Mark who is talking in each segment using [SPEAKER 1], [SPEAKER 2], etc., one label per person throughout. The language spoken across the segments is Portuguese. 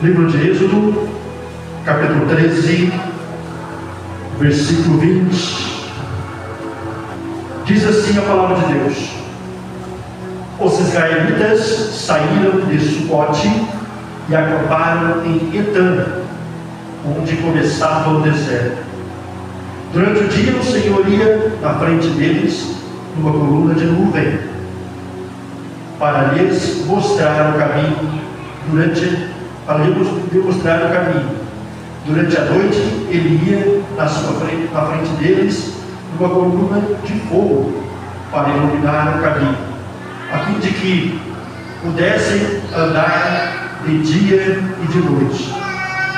[SPEAKER 1] Livro de Êxodo, capítulo 13, versículo 20. Diz assim a palavra de Deus: Os israelitas saíram de Sucote e acamparam em Etã, onde começava o deserto. Durante o dia o Senhor ia na frente deles numa coluna de nuvem, para lhes mostrar o caminho. Durante a noite ele ia na frente deles numa coluna de fogo, para iluminar o caminho, a fim de que pudessem andar de dia e de noite.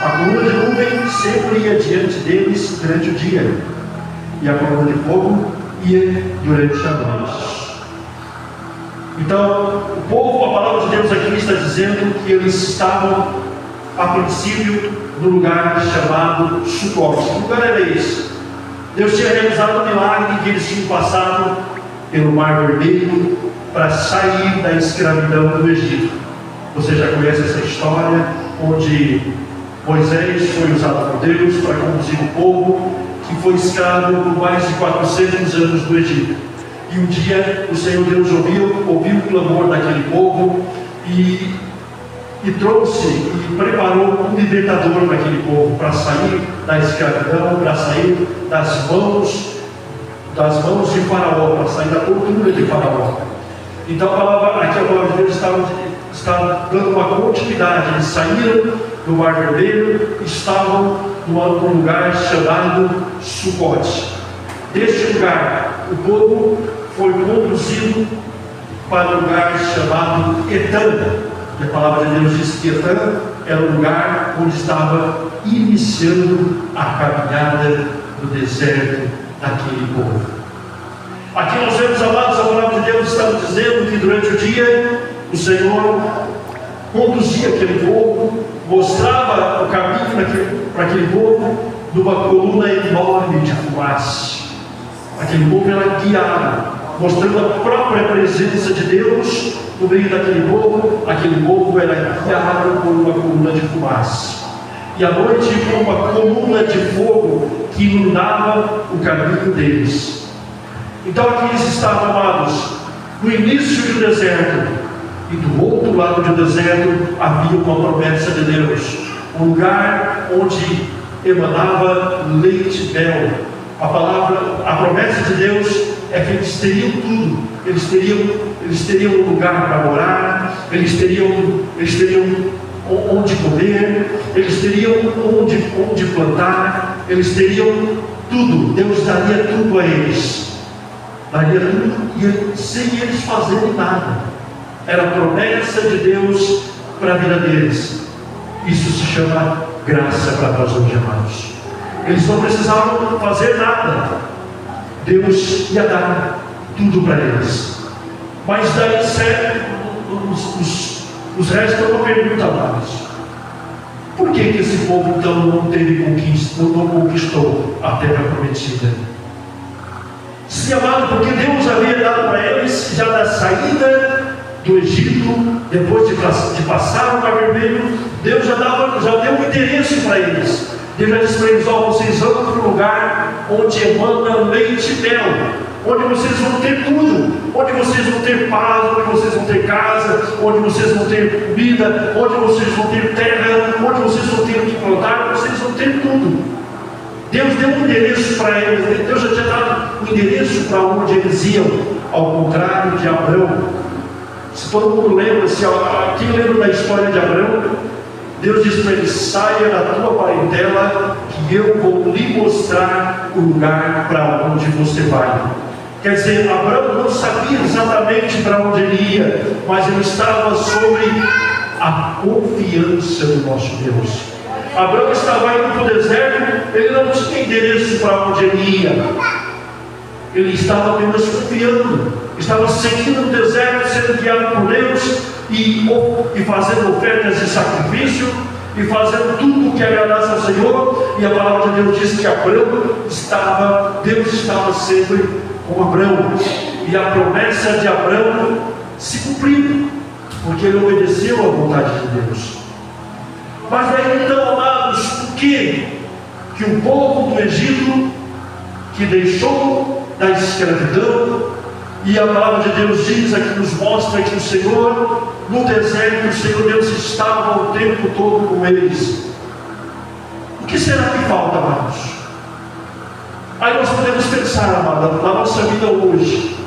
[SPEAKER 1] A coluna de nuvem sempre ia diante deles durante o dia, e a coluna de fogo ia durante a noite. Então, o povo, a palavra de Deus aqui está dizendo que eles estavam, a princípio, no lugar chamado Sucote. Que lugar era esse? Deus tinha realizado um milagre que eles tinham passado pelo Mar Vermelho para sair da escravidão do Egito. Você já conhece essa história, onde Moisés foi usado por Deus para conduzir o povo que foi escravo por mais de 400 anos no Egito. E um dia o Senhor Deus ouviu o clamor daquele povo e trouxe e preparou um libertador para aquele povo, para sair da escravidão, para sair das mãos de Faraó, para sair da tortura de Faraó. Então aqui a palavra de Deus está dando uma continuidade. Eles saíram do Mar Vermelho e estavam num lugar chamado Sucote. Deste lugar o povo foi conduzido para um lugar chamado Etã. E a palavra de Deus diz que Etã era o lugar onde estava iniciando a caminhada do deserto daquele povo. Aqui nós vemos, amados, a palavra de Deus está dizendo que durante o dia o Senhor conduzia aquele povo, mostrava o caminho para aquele povo numa coluna enorme de fumaça. Aquele povo era guiado, mostrando a própria presença de Deus no meio daquele povo. Aquele povo era guiado por uma coluna de fumaça, e à noite por uma coluna de fogo que iluminava o caminho deles. Então aqui eles estavam, amados, no início do deserto, e do outro lado do deserto havia uma promessa de Deus, um lugar onde emanava leite e mel. A promessa de Deus é que eles teriam tudo. Eles teriam um lugar para morar, eles teriam onde comer, eles teriam onde plantar, eles teriam tudo. Deus daria tudo a eles, daria tudo sem eles fazerem nada. Era a promessa de Deus para a vida deles. Isso se chama graça para nós hoje, amados. Eles não precisavam fazer nada, Deus ia dar tudo para eles. Mas daí nos resta uma pergunta, amados: por que esse povo então não teve conquista, não conquistou a terra prometida? Sim, amado, porque Deus havia dado para eles, já da saída do Egito, depois de passar o Mar Vermelho, Deus já deu um endereço para eles. Deus já disse para eles: vocês vão para um lugar onde emana leite e mel, onde vocês vão ter tudo, onde vocês vão ter paz, onde vocês vão ter casa, onde vocês vão ter comida, onde vocês vão ter terra, onde vocês vão ter o que plantar, vocês vão ter tudo. Deus deu um endereço para eles. Deus já tinha dado um endereço para onde eles iam, ao contrário de Abrão. Se todo mundo lembra, quem lembra da história de Abrão, Deus disse para ele: saia da tua parentela, que eu vou lhe mostrar o lugar para onde você vai. Quer dizer, Abraão não sabia exatamente para onde ele ia, mas ele estava sobre a confiança do nosso Deus. Abraão estava indo para o deserto, ele não tinha endereço para onde ele ia, ele estava apenas confiando, estava seguindo no deserto, sendo guiado por Deus e fazendo ofertas de sacrifício e fazendo tudo o que agradasse ao Senhor. E a palavra de Deus diz que Deus estava sempre com Abraão, e a promessa de Abraão se cumpriu, porque ele obedeceu à vontade de Deus. Mas daí então, amados, por que o povo do Egito, que deixou da escravidão, e a palavra de Deus diz aqui, nos mostra que o Senhor, no deserto, o Senhor Deus estava o tempo todo com eles. O que será que falta, amados? Aí nós podemos pensar, amado, na nossa vida hoje,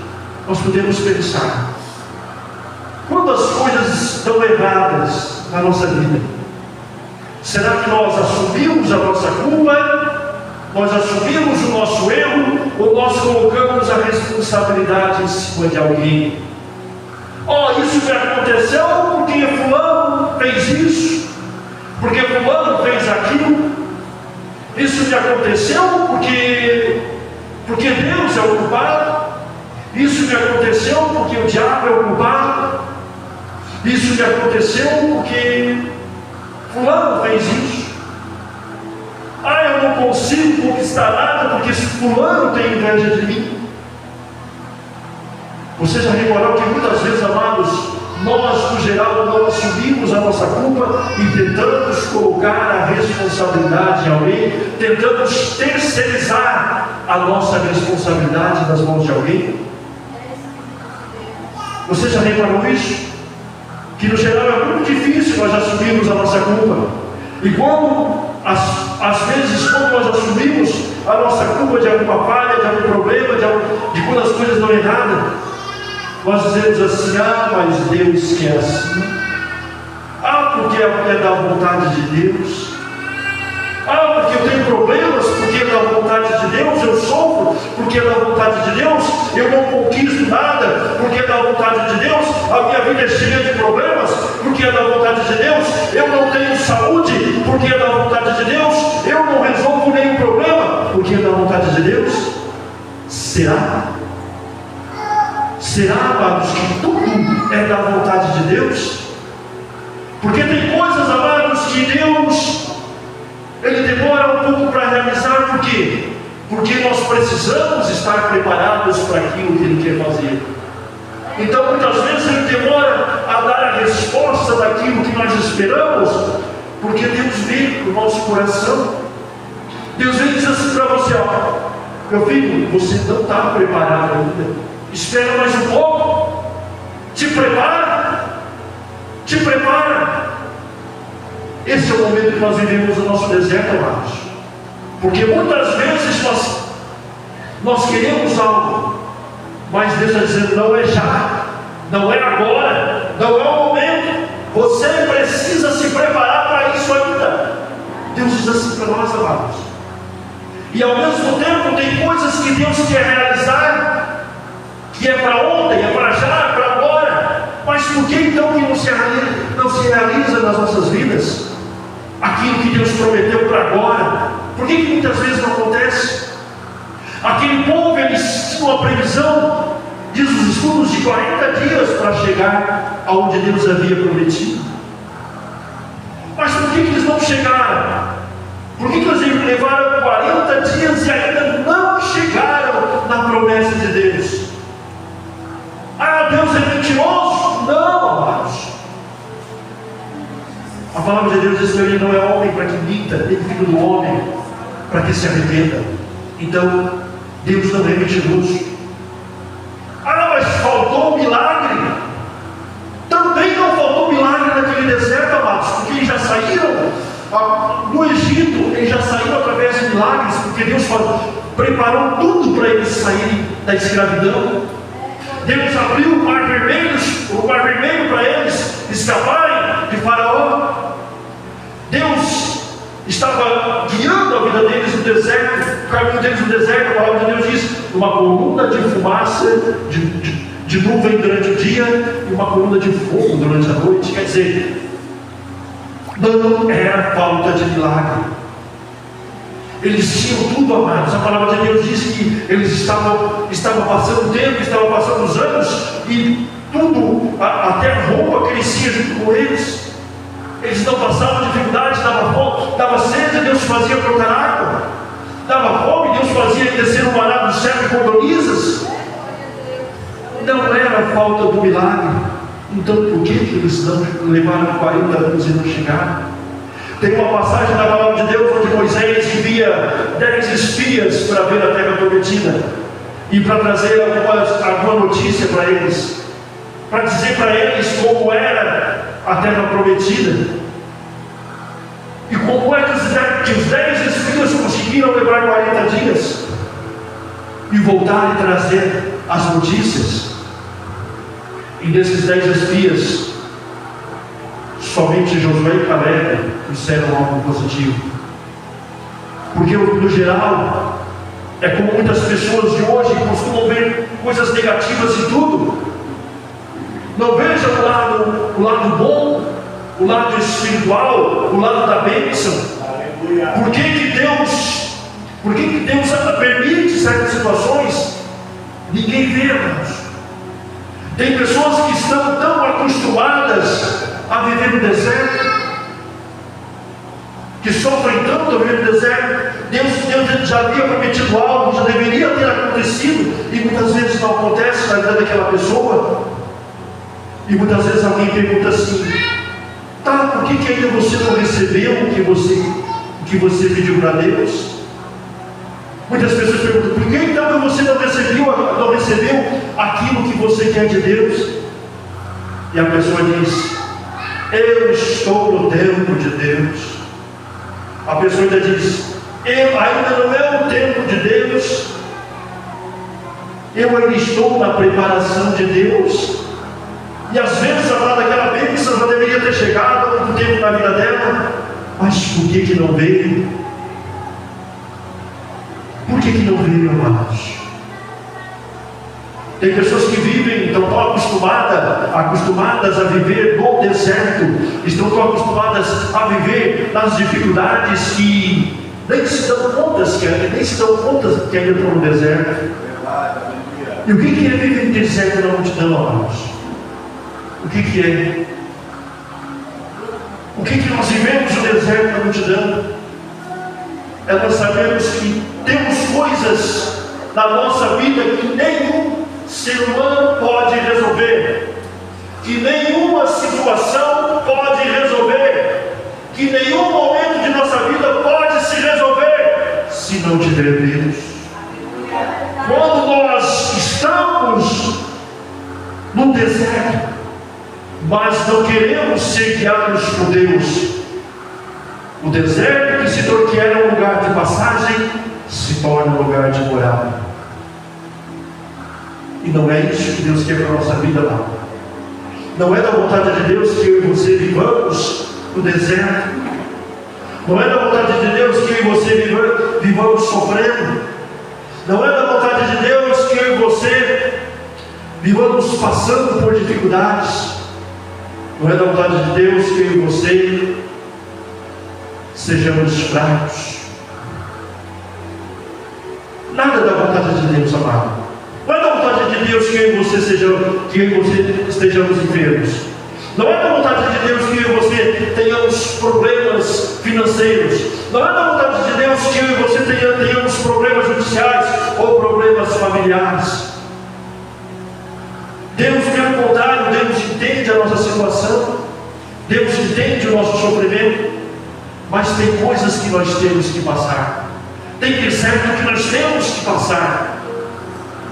[SPEAKER 1] nós podemos pensar, quando as coisas estão erradas na nossa vida, será que nós assumimos a nossa culpa? Nós assumimos o nosso erro? Ou nós colocamos a responsabilidade em cima de alguém? Isso me aconteceu porque fulano fez isso, porque fulano fez aquilo. Isso me aconteceu porque Deus é o culpado. Isso me aconteceu porque o diabo é o culpado. Isso me aconteceu porque fulano fez isso. Eu não consigo conquistar nada porque esse fulano tem inveja de mim. Você já reparou que muitas vezes, amados, nós, no geral, não assumimos a nossa culpa e tentamos colocar a responsabilidade em alguém, tentamos terceirizar a nossa responsabilidade nas mãos de alguém? Você já reparou isso? Que no geral é muito difícil nós assumirmos a nossa culpa. E quando, às vezes, quando nós assumimos a nossa culpa de alguma falha, de algum problema, de quando as coisas não erradas, nós dizemos assim: mas Deus quer assim. Porque é da vontade de Deus. Porque eu tenho problemas, porque é da vontade de Deus. Eu sofro, porque é da vontade de Deus. Eu não conquisto nada, porque é da vontade de Deus. A minha vida é cheia de problemas, porque é da vontade de Deus. Eu não tenho saúde, porque é da vontade de Deus. Eu não resolvo nenhum problema, porque é da vontade de Deus. Será? Será, amados, que tudo é da vontade de Deus? Porque tem coisas, amados, que Deus, Ele demora um pouco para realizar. Por quê? Porque nós precisamos estar preparados para aquilo que Ele quer fazer. Então, muitas vezes Ele demora a dar a resposta daquilo que nós esperamos, porque Deus vê o nosso coração. Deus vem e diz assim para você: meu filho, você não está preparado ainda. Espera mais um pouco. Te prepara. Te prepara. Esse é o momento que nós vivemos no nosso deserto, amados. Porque muitas vezes nós queremos algo, mas Deus está dizendo: não é já, não é agora, não é o momento. Você precisa se preparar para isso ainda. Deus diz assim para nós, amados. E ao mesmo tempo tem coisas que Deus quer realizar, que é para ontem, é para já, é para agora. Mas por que então que não se realiza nas nossas vidas aquilo que Deus prometeu para agora? Por que muitas vezes não acontece? Aquele povo, eles tinham uma previsão, diz os estudos, de 40 dias para chegar aonde Deus havia prometido. Mas por que eles não chegaram? Por que eles levaram 40 dias e ainda não chegaram na promessa de Deus? Deus é mentiroso? Não, amados. A palavra de Deus diz que Ele não é homem para que minta, nem filho do homem para que se arrependa. Então, Deus não é mentiroso. Mas faltou um milagre? Também não faltou milagre naquele deserto, amados, porque eles já saíram no Egito, eles já saíram através de milagres, porque Deus preparou tudo para eles saírem da escravidão. Deus abriu o mar vermelho para eles escaparem de Faraó. Deus estava guiando a vida deles no deserto, o caminho deles no deserto. A palavra de Deus diz: uma coluna de fumaça, de nuvem durante o dia e uma coluna de fogo durante a noite. Quer dizer, não era falta de milagre. Eles tinham tudo, amados. A palavra de Deus diz que eles estavam passando o tempo, estavam passando os anos, e tudo, até a roupa crescia junto com eles. Eles não passavam dificuldade, dava fome, dava sede, Deus fazia brotar água. Dava fome, Deus fazia descer o maná do céu e cordonizas. Não era falta do milagre. Então por que eles não levaram 40 anos e não chegaram? Tem uma passagem na palavra de Deus onde Moisés envia 10 espias para ver a terra prometida e para trazer alguma notícia para eles, para dizer para eles como era a terra prometida e como é que os 10 espias conseguiram levar 40 dias e voltar e trazer as notícias. E desses 10 espias, somente Josué e Caleb disseram algo positivo. Porque no geral, é como muitas pessoas de hoje costumam ver coisas negativas em tudo. Não veja o lado bom, o lado espiritual, o lado da bênção. Por que Deus permite certas situações? Ninguém vê, irmãos. Tem pessoas que estão tão acostumadas a viver no deserto, que sofrem tanto a viver no deserto. Deus já havia prometido algo, já deveria ter acontecido, e muitas vezes não acontece na vida daquela pessoa. E muitas vezes alguém pergunta assim: tá, por que ainda você não recebeu o que você pediu para Deus? Muitas pessoas perguntam: por que então você não recebeu aquilo que você quer de Deus? E a pessoa diz: eu estou no tempo de Deus. A pessoa ainda diz: ainda não é o tempo de Deus, eu ainda estou na preparação de Deus. E às vezes a palavra daquela bênção já deveria ter chegado há muito tempo na vida dela, mas por que não veio? Por que não veio, amados? Tem pessoas que vivem, estão tão acostumadas a viver no deserto, estão tão acostumadas a viver nas dificuldades que nem se dão conta que ainda estão no deserto. E o que é viver em deserto na multidão, amados? O que é? O que nós vivemos no deserto na multidão? Nós sabemos que temos coisas na nossa vida que nenhum ser humano pode resolver, que nenhuma situação pode resolver, que nenhum momento de nossa vida pode se resolver se não tiver Deus. Quando nós estamos no deserto, mas não queremos ser guiados por Deus, o deserto que era um lugar de passagem se torna um lugar de morada. E não é isso que Deus quer para a nossa vida, não. Não é da vontade de Deus que eu e você vivamos no deserto. Não é da vontade de Deus que eu e você vivamos sofrendo. Não é da vontade de Deus que eu e você vivamos passando por dificuldades. Não é da vontade de Deus que eu e você sejamos fracos. Nada da vontade de Deus, amado. Não é da vontade de Deus que eu e você estejamos enfermos. Não é da vontade de Deus que eu e você tenhamos problemas financeiros. Não é da vontade de Deus que eu e você tenhamos problemas judiciais ou problemas familiares. Deus, pelo contrário, Deus entende a nossa situação, Deus entende o nosso sofrimento, mas tem coisas que nós temos que passar, tem deserto que nós temos que passar,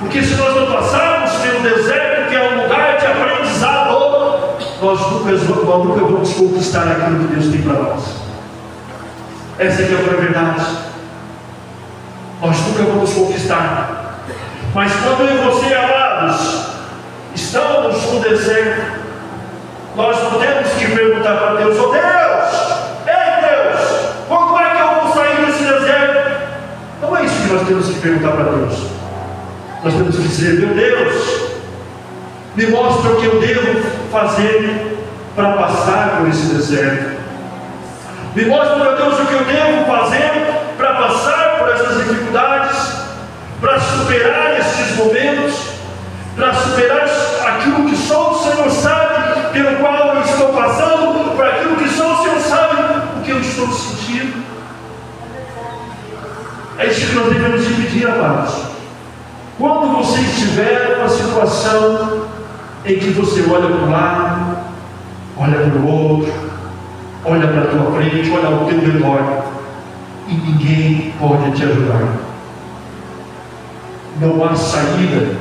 [SPEAKER 1] porque se nós não passarmos pelo deserto, que é um lugar de aprendizado, nós nunca vamos conquistar aquilo que Deus tem para nós. Essa é a verdade. Nós nunca vamos conquistar. Mas quando eu e você, amados, estamos no deserto, nós não temos que perguntar para Deus: oh Deus, ei Deus, como é que eu vou sair desse deserto? Não é isso que nós temos que perguntar para Deus. Nós temos que dizer: meu Deus, me mostra o que eu devo fazer para passar por esse deserto. Me mostra, meu Deus, o que eu devo fazer para passar por essas dificuldades, para superar esses momentos, para superar aquilo que só o Senhor sabe, pelo qual eu estou passando, para aquilo que só o Senhor sabe, o que eu estou sentindo. É isso que nós devemos pedir, amados. Quando você estiver numa situação em que você olha para um lado, olha para o outro, olha para a tua frente, olha ao teu redor, e ninguém pode te ajudar. Não há saída,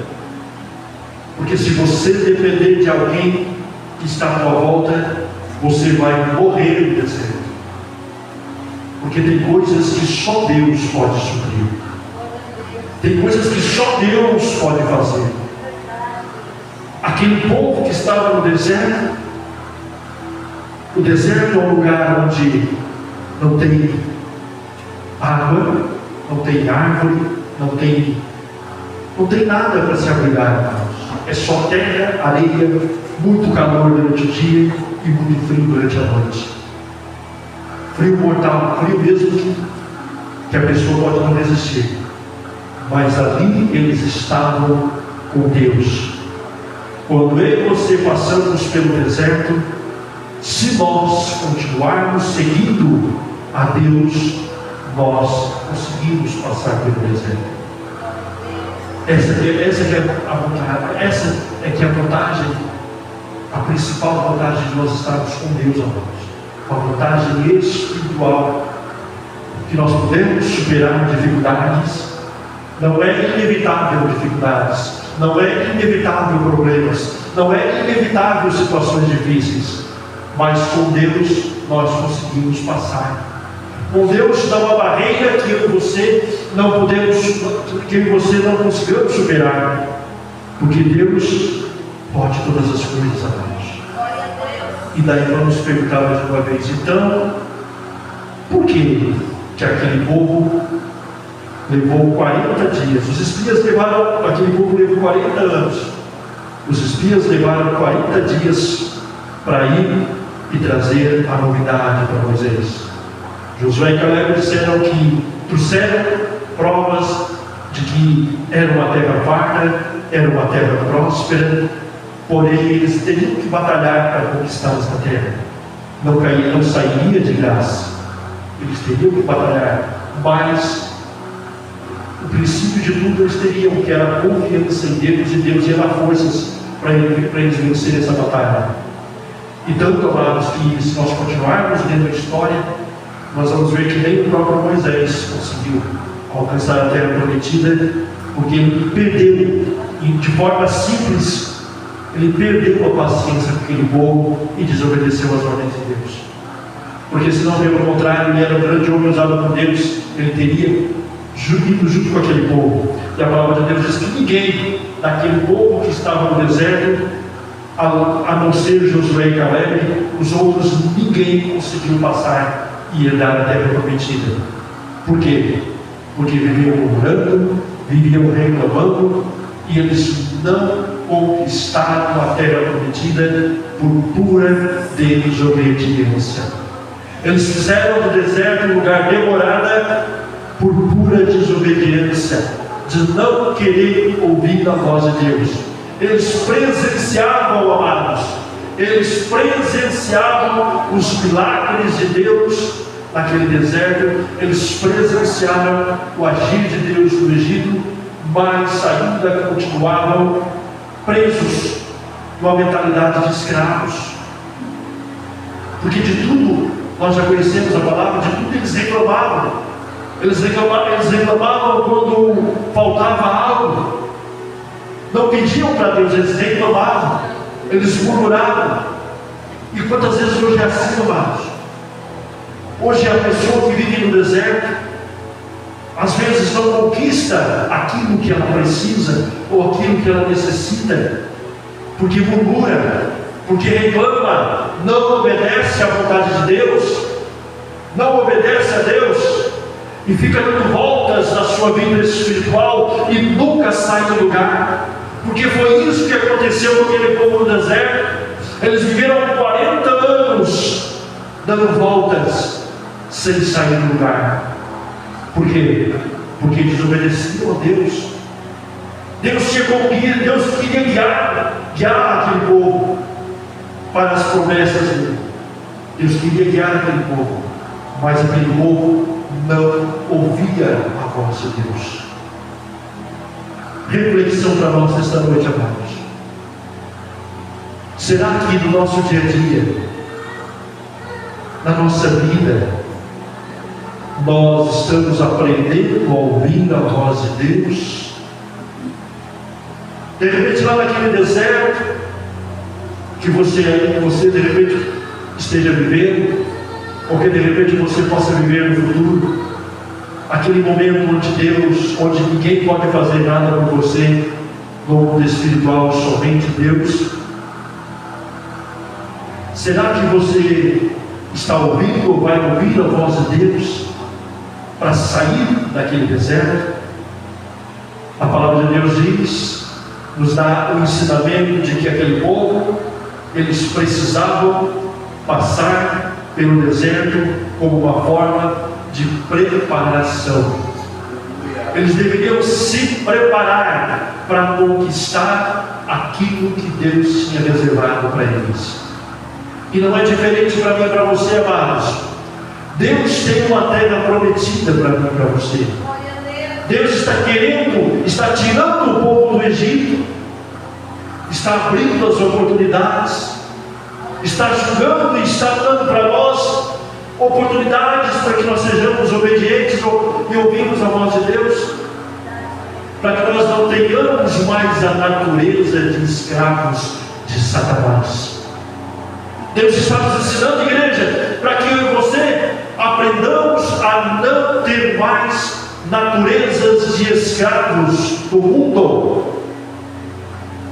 [SPEAKER 1] porque se você depender de alguém que está à tua volta, você vai morrer no deserto. Porque tem coisas que só Deus pode suprir. Tem coisas que só Deus pode fazer. Aquele povo que estava no deserto, o deserto é um lugar onde não tem água, não tem árvore, não tem nada para se abrigar, irmãos. É só terra, areia, muito calor durante o dia e muito frio durante a noite. Frio mortal, frio mesmo que a pessoa pode não resistir. Mas ali eles estavam com Deus. Quando eu e você passamos pelo deserto, se nós continuarmos seguindo a Deus, nós conseguimos passar pelo deserto. Essa é que é a vantagem, a principal vantagem de nós estarmos com Deus, amados. Uma vantagem espiritual, que nós podemos superar dificuldades. Não é inevitável dificuldades, não é inevitável problemas, não é inevitável situações difíceis, mas com Deus nós conseguimos passar. Com Deus dá uma barreira que eu e você não podemos, que eu e você não conseguimos superar, porque Deus pode todas as coisas, amados. E daí vamos perguntar mais uma vez, então, por que aquele povo levou 40 dias? Os espias levaram, aquele povo levou 40 anos. Os espias levaram 40 dias para ir e trazer a novidade para Moisés. Josué e Caleb disseram que trouxeram provas de que era uma terra farta, era uma terra próspera, porém eles teriam que batalhar para conquistar esta terra. Não sairia de graça. Eles teriam que batalhar, mas o princípio de tudo eles teriam, que era a confiança em Deus, e Deus ia dar forças para eles vencerem essa batalha. E tanto, amados, que se nós continuarmos lendo a história, nós vamos ver que nem o próprio Moisés conseguiu alcançar a terra prometida, porque ele perdeu, e de forma simples, ele perdeu a paciência com aquele povo e desobedeceu às ordens de Deus. Porque senão, pelo contrário, ele era um grande homem usado por Deus, ele teria ido junto com aquele povo. E a palavra de Deus diz que ninguém daquele povo que estava no deserto, a não ser Josué e Caleb, os outros, ninguém conseguiu passar e herdar a terra prometida. Por quê? Porque viviam murmurando, viviam reclamando, e eles não conquistaram a terra prometida por pura desobediência. Eles fizeram do deserto um lugar de morada por pura desobediência, de não querer ouvir a voz de Deus. Eles presenciavam, amados, eles presenciavam os milagres de Deus naquele deserto, eles presenciaram o agir de Deus no Egito, mas ainda continuavam presos numa mentalidade de escravos. Porque de tudo, nós já conhecemos a palavra, de tudo eles reclamavam. Eles reclamavam quando faltava algo. Não pediam para Deus, eles reclamavam, eles murmuravam. E quantas vezes hoje é assim, amados? Hoje a pessoa que vive no deserto, às vezes não conquista aquilo que ela precisa, ou aquilo que ela necessita, porque murmura, porque reclama, não obedece à vontade de Deus, não obedece a Deus, e fica dando voltas na sua vida espiritual e nunca sai do lugar. Porque foi isso que aconteceu com aquele povo no deserto. Eles viveram 40 anos dando voltas sem sair do lugar. Por quê? Porque desobedeciam a Deus. Deus queria guiar aquele povo para as promessas dele. Deus queria guiar aquele povo, mas aquele povo não ouvia a voz de Deus. Reflexão para nós nesta noite, amados. Será que no nosso dia a dia na nossa vida, nós estamos aprendendo a ouvir a voz de Deus? De repente, lá naquele deserto que você de repente esteja vivendo, ou que de repente você possa viver no futuro, aquele momento onde ninguém pode fazer nada por você, no mundo espiritual, somente Deus. Será que você está ouvindo ou vai ouvir a voz de Deus para sair daquele deserto? A palavra de Deus nos dá o ensinamento de que aquele povo, eles precisavam passar pelo deserto como uma forma de preparação. Eles deveriam se preparar para conquistar aquilo que Deus tinha reservado para eles. E não é diferente para mim e para você, amados. Deus tem uma terra prometida para mim e para você. Deus está tirando o povo do Egito, está abrindo as oportunidades, está julgando e está dando para nós oportunidades para que nós sejamos obedientes e ouvimos a voz de Deus, para que nós não tenhamos mais a natureza de escravos de Satanás. Deus está nos ensinando, igreja, para que eu e você aprendamos a não ter mais naturezas de escravos do mundo.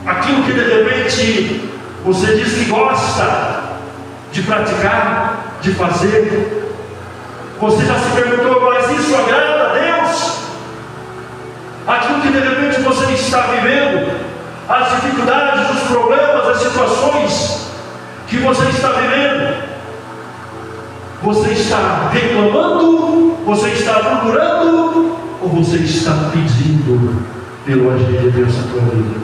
[SPEAKER 1] Aquilo que de repente você diz que gosta de praticar, de fazer, você já se perguntou, mas isso agrada a Deus? Aquilo que de repente você está vivendo, as dificuldades, os problemas, as situações que você está vivendo, você está reclamando, você está murmurando, ou você está pedindo pelo agir de Deus na tua vida?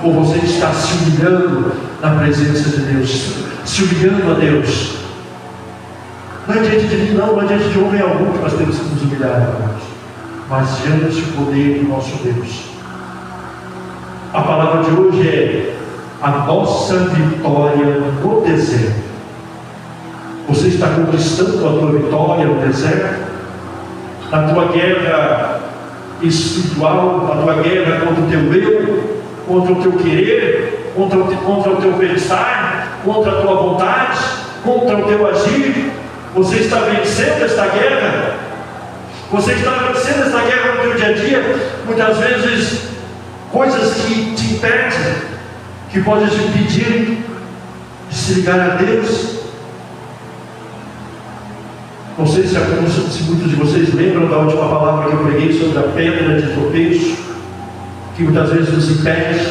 [SPEAKER 1] Ou você está se humilhando na presença de Deus, se humilhando a Deus? Não é diante de mim, não é diante de homem algum que nós temos que nos humilhar, irmãos, mas diante do poder do nosso Deus. A palavra de hoje é a nossa vitória no deserto. Você está conquistando a tua vitória no deserto? Na tua guerra espiritual, na tua guerra contra o teu eu, contra o teu querer, contra o teu pensar, contra a tua vontade, contra o teu agir? Você está vencendo esta guerra? Você está vencendo esta guerra no teu dia a dia? Muitas vezes, coisas que te impedem, que podem te impedir de se ligar a Deus. Não sei se muitos de vocês lembram da última palavra que eu preguei sobre a pedra de tropeço, que muitas vezes nos impede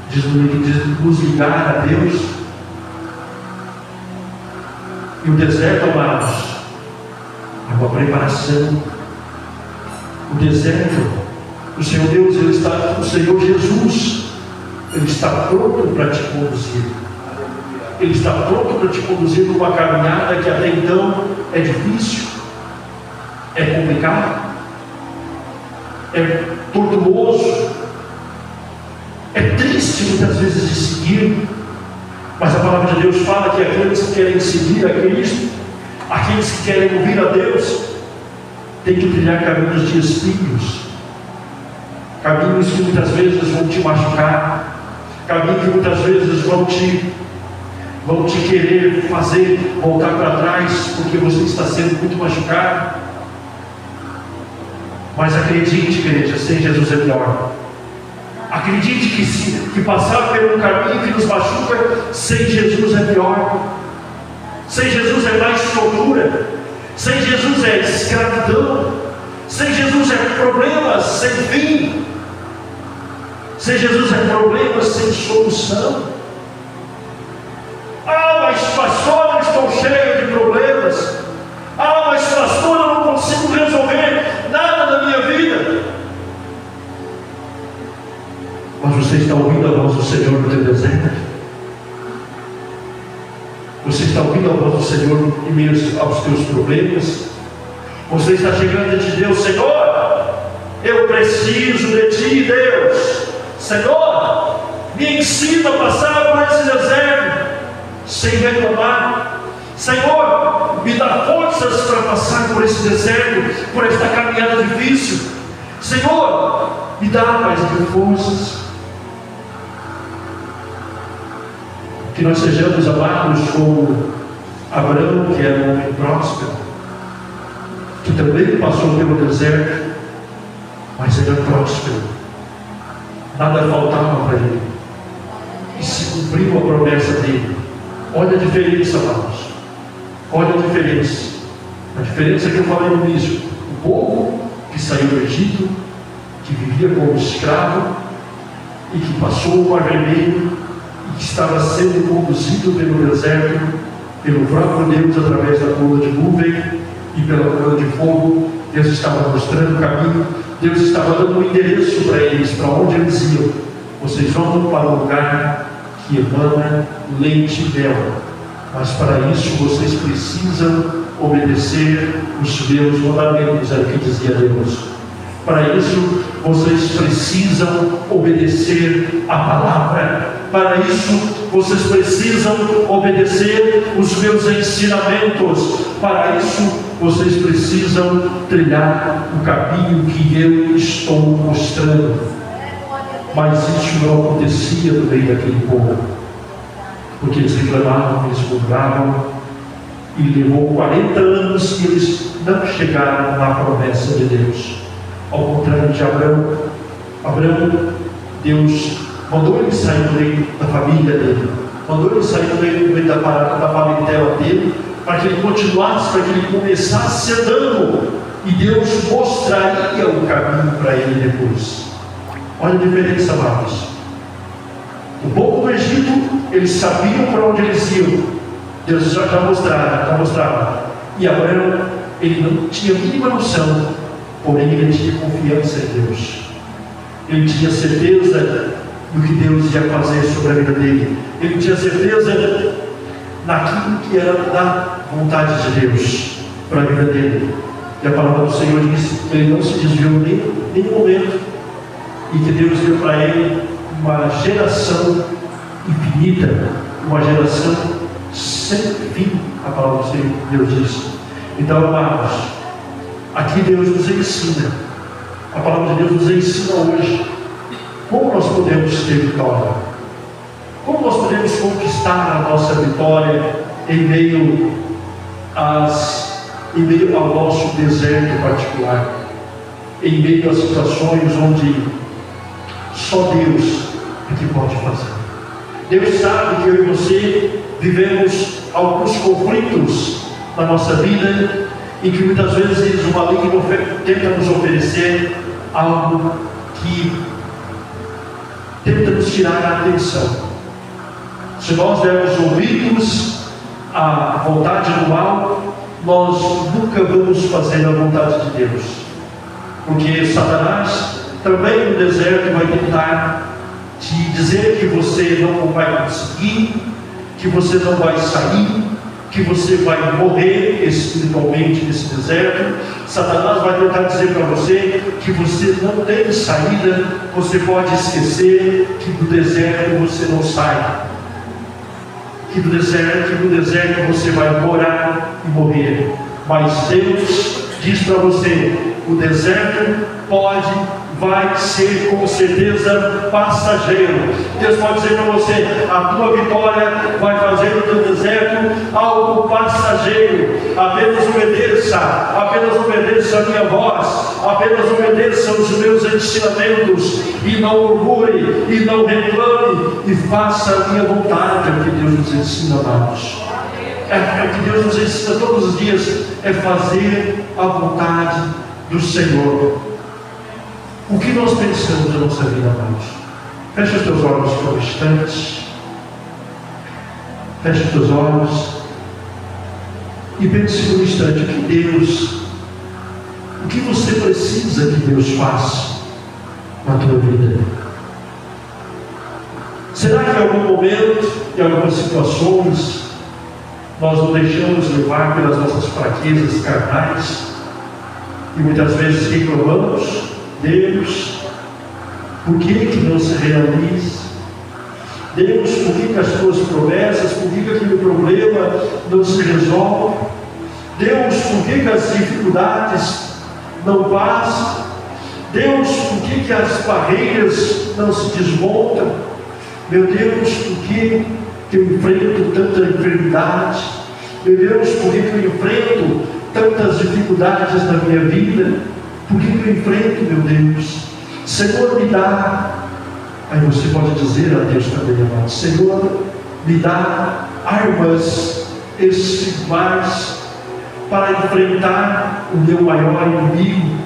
[SPEAKER 1] de nos ligar a Deus. E o deserto, amados, é uma preparação. O deserto, o Senhor Deus, o Senhor Jesus, Ele está pronto para te conduzir. Ele está pronto para te conduzir numa caminhada que até então é difícil, é complicado, é tortuoso, é triste muitas vezes de seguir. Mas a palavra de Deus fala que aqueles que querem seguir a Cristo, aqueles que querem ouvir a Deus, têm que trilhar caminhos de espinhos, caminhos que muitas vezes vão te machucar, caminhos que muitas vezes vão te querer fazer voltar para trás, porque você está sendo muito machucado. Mas acredite, igreja, sem Jesus é pior. Acredite que passar pelo caminho que nos machuca, sem Jesus é pior. Sem Jesus é mais tortura. Sem Jesus é escravidão. Sem Jesus é problemas sem fim. Sem Jesus é problemas sem solução. Ah, mas pastor, eu estou cheio de problemas. Ah, mas pastor, eu não consigo resolver nada na minha vida. Mas você está ouvindo a voz do Senhor no teu deserto? Você está ouvindo a voz do Senhor em meio aos teus problemas? Você está chegando diante de Deus: Senhor, eu preciso de Ti, Deus. Senhor, me ensina a passar por esse deserto sem reclamar, Senhor, me dá forças para passar por esse deserto, por esta caminhada difícil. Senhor, me dá mais de forças. Que nós sejamos amados como Abraão, que era um homem próspero, que também passou pelo deserto, mas era próspero. Nada faltava para ele. E se cumpriu a promessa dele. Olha a diferença, amados. Olha a diferença. A diferença que eu falei no início. O povo que saiu do Egito, que vivia como escravo, e que passou o Mar Vermelho, e que estava sendo conduzido pelo deserto, pelo próprio Deus, através da coluna de nuvem e pela coluna de fogo. Deus estava mostrando o caminho, Deus estava dando um endereço para eles, para onde eles iam. Vocês vão para um lugar que emana leite e mel, mas para isso vocês precisam obedecer os meus mandamentos, é o que dizia Deus. Para isso vocês precisam obedecer a palavra. Para isso vocês precisam obedecer os meus ensinamentos. Para isso vocês precisam trilhar o caminho que eu estou mostrando. Mas isso não acontecia no meio daquele povo, porque eles reclamavam, eles murmuravam, e levou 40 anos e eles não chegaram na promessa de Deus. Ao contrário de Abraão. Abraão, Deus mandou ele sair do meio da família dele, mandou ele sair do meio da parentela dele, para que ele continuasse, para que ele começasse andando, e Deus mostraria o caminho para ele depois. Olha a diferença, amados. O povo do Egito, eles sabiam para onde eles iam. Deus já mostrava. E Abraão, ele não tinha a mínima noção, porém ele tinha confiança em Deus. Ele tinha certeza do que Deus ia fazer sobre a vida dele. Ele tinha certeza naquilo que era da vontade de Deus para a vida dele. E a palavra do Senhor diz que ele não se desviou nem um momento, e que Deus deu para ele uma geração infinita, uma geração sem fim. A palavra do Senhor, Deus diz. Então, amados, aqui Deus nos ensina, a palavra de Deus nos ensina hoje como nós podemos ter vitória, como nós podemos conquistar a nossa vitória em meio ao nosso deserto particular, em meio às situações onde só Deus é que pode fazer. Deus sabe que eu e você vivemos alguns conflitos na nossa vida, em que muitas vezes o maligno tenta nos oferecer algo que tenta nos tirar a atenção. Se nós dermos ouvidos à vontade do mal, nós nunca vamos fazer a vontade de Deus, porque Satanás também no deserto vai tentar te dizer que você não vai conseguir, que você não vai sair, que você vai morrer espiritualmente nesse deserto. Satanás vai tentar dizer para você que você não tem saída, você pode esquecer que do deserto você não sai, que do deserto você vai morar e morrer. Mas Deus diz para você: o deserto vai ser com certeza passageiro. Deus pode dizer para você: a tua vitória vai fazer do teu deserto algo passageiro. Apenas obedeça a minha voz, apenas obedeça os meus ensinamentos, e não murmure, e não reclame, e faça a minha vontade. É o que Deus nos ensina, amados. É o que Deus nos ensina todos os dias, é fazer a vontade do Senhor. O que nós pensamos na nossa vida, amados? Feche os teus olhos por um instante. Feche os teus olhos e pense por um instante: o que você precisa que Deus faça na tua vida? Será que em algum momento, em algumas situações, nós nos deixamos levar pelas nossas fraquezas carnais e muitas vezes reclamamos: Deus, por que não se realiza? Deus, por que as tuas promessas, por que aquele problema não se resolve? Deus, por que as dificuldades não passam? Deus, por que as barreiras não se desmontam? Meu Deus, por que eu enfrento tanta enfermidade? Meu Deus, por que eu enfrento tantas dificuldades na minha vida? Por que eu enfrento, meu Deus? Senhor, me dá. Aí você pode dizer a Deus também, amado: Senhor, me dá armas espirituais para enfrentar o meu maior inimigo,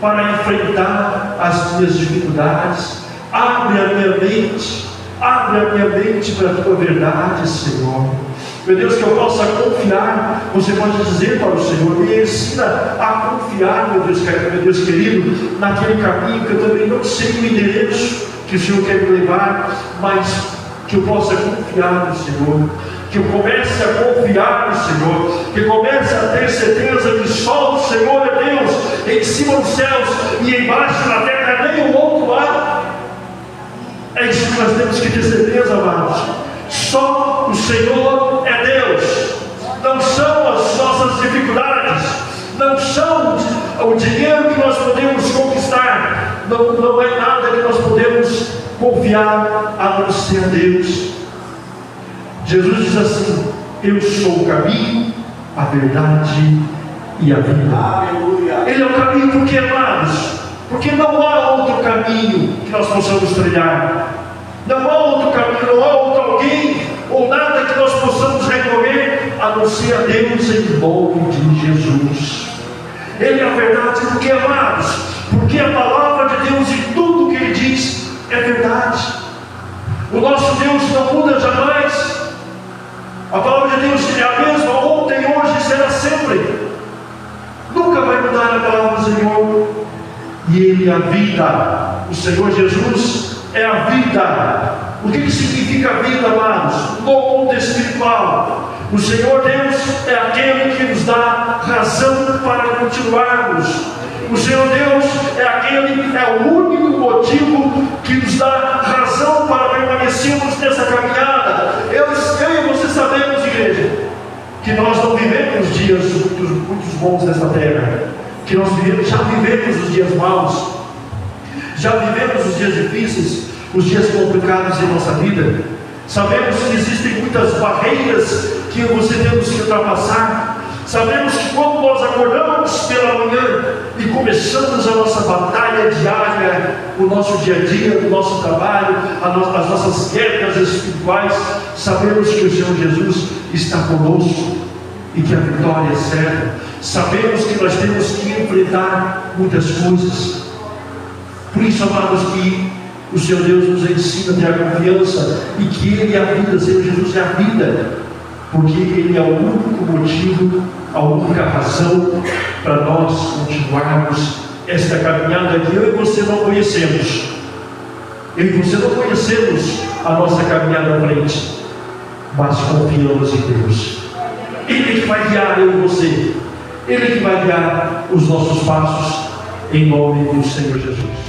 [SPEAKER 1] para enfrentar as minhas dificuldades. Abre a minha mente para a tua verdade, Senhor. Meu Deus, que eu possa confiar. Você pode dizer para o Senhor: me ensina a confiar, meu Deus querido, naquele caminho que eu também não sei o endereço que o Senhor quer me levar, mas que eu possa confiar no Senhor, que eu comece a confiar no Senhor, que eu comece a ter certeza que só o Senhor é Deus, em cima dos céus e embaixo da terra, nem o outro lado. É isso que nós temos que ter certeza, amados. Só o Senhor é Deus. Não são as nossas dificuldades, não são o dinheiro que nós podemos conquistar, não é nada que nós podemos confiar a não ser a Deus. Jesus diz assim: eu sou o caminho, a verdade e a vida. Aleluia. Ele é o caminho, porque, amados, porque não há outro caminho que nós possamos trilhar. Não há outro caminho, não há outro alguém ou nada que nós possamos recorrer a não ser a Deus, em nome de Jesus. Ele é a verdade, porque, amados, porque a palavra de Deus e tudo que Ele diz é verdade. O nosso Deus não muda jamais. A palavra de Deus é a mesma ontem, hoje e será sempre. Nunca vai mudar a palavra do Senhor. E Ele é a vida. O Senhor Jesus é a vida. O que significa a vida, amados? No mundo espiritual, o Senhor Deus é aquele que nos dá razão para continuarmos. O Senhor Deus é o único motivo que nos dá razão para permanecermos nessa caminhada. Eu e você sabemos, igreja, que nós não vivemos dias muito bons nessa terra, que nós já vivemos os dias maus, já vivemos os dias difíceis, os dias complicados em nossa vida. Sabemos que existem muitas barreiras que você temos que ultrapassar. Sabemos que quando nós acordamos pela manhã e começamos a nossa batalha diária, o nosso dia a dia, o nosso trabalho, as nossas guerras espirituais, sabemos que o Senhor Jesus está conosco e que a vitória é certa. Sabemos que nós temos que enfrentar muitas coisas. Por isso, amados, que o Senhor Deus nos ensina a ter a confiança e que Ele é a vida. O Senhor Jesus é a vida, porque Ele é o único motivo, a única razão para nós continuarmos esta caminhada que eu e você não conhecemos. Eu e você não conhecemos a nossa caminhada à frente, mas confiamos em Deus. Ele que vai guiar eu e você, Ele que vai guiar os nossos passos, em nome do Senhor Jesus.